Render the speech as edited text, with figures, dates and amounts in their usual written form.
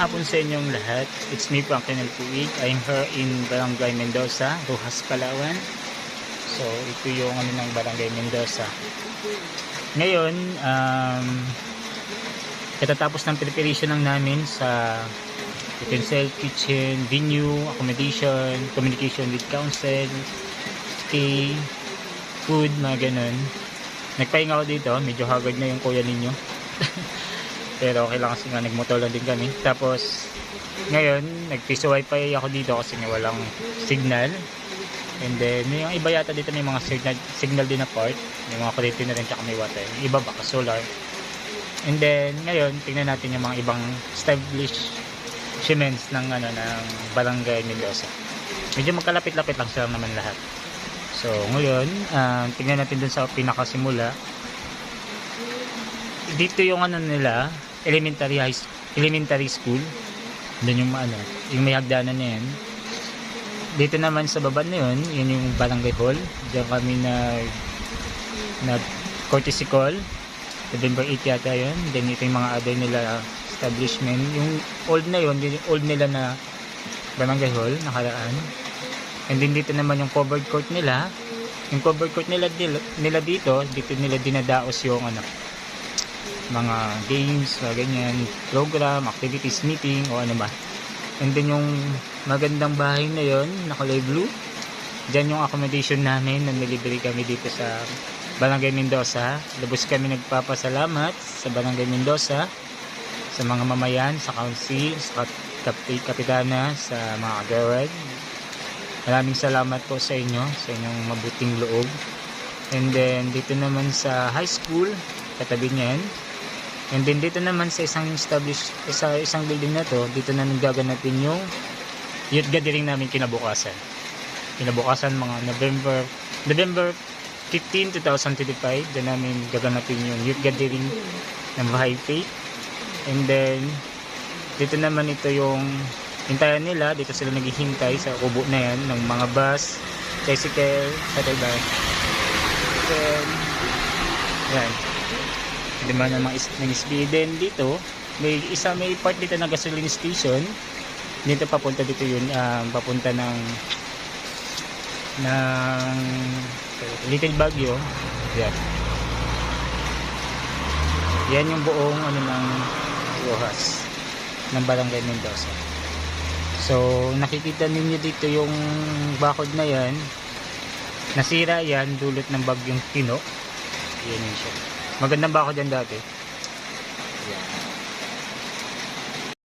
hapon sa inyong lahat. It's me, Franklin Puig. I'm here in Barangay Mendoza, Rojas, Palawan. So, ito yung ng Barangay Mendoza. Ngayon, katatapos ng preparation lang namin sa utensil, kitchen, venue, accommodation, communication with council, stay, food, mga ganun. Nagpahinga ako dito, medyo haggard na yung kuya ninyo. Pero okay lang kasi nga nagmotor lang din kami. Tapos ngayon nagpiso wifi ako dito kasi nga walang signal. And then may yung iba yata dito may mga signal din na part. May mga kuryente na rin tsaka may water. Yung iba baka solar. And then ngayon tingnan natin yung mga ibang establishments ng ng Barangay Mendoza. Medyo magkalapit-lapit lang sila naman lahat. So ngayon tingnan natin dun sa pinakasimula. Dito yung nila elementary school. Doon yung yung may hagdanan na yan. Dito naman sa baba na yun, yun yung barangay hall. Diyan kami nag courtesy call. November 8 yata yun. Then ito yung mga other nila establishment. Yung old na yun, yung old nila na barangay hall, nakaraan. And then dito naman yung covered court nila. Yung covered court nila dito nila dinadaos yung mga games, ganyan, program, activities, meeting, o ano ba. And then yung magandang bahay na yon, nakulay blue. Diyan yung accommodation namin na nilibre kami dito sa Barangay Mendoza. Lubos kami nagpapasalamat sa Barangay Mendoza, sa mga mamayan, sa council, sa kapitana, sa mga kagawad. Maraming salamat po sa inyo, sa inyong mabuting loob. And then dito naman sa high school, katabi niyan. And then dito naman sa isang building na to, dito na gaganapin yung youth gathering namin kinabukasan. Kinabukasan mga November 15, 2025, doon namin gaganapin yung youth gathering ng Bahay Faith. And then dito naman ito yung hintayan nila, dito sila naghihintay sa kubo na yan ng mga bus, tricycle, satay. Then yan. Di ba ng speeden dito, may part dito na gasoline station. Dito papunta dito yun, papunta ng Little Baguio. Yan. Yan yung buong ng Rojas ng Barangay Mendoza. So nakikita ninyo dito yung bakod na yan. Nasira yan dulot ng bagyong Tino. Yan yun siya. Magandang bako dyan dati.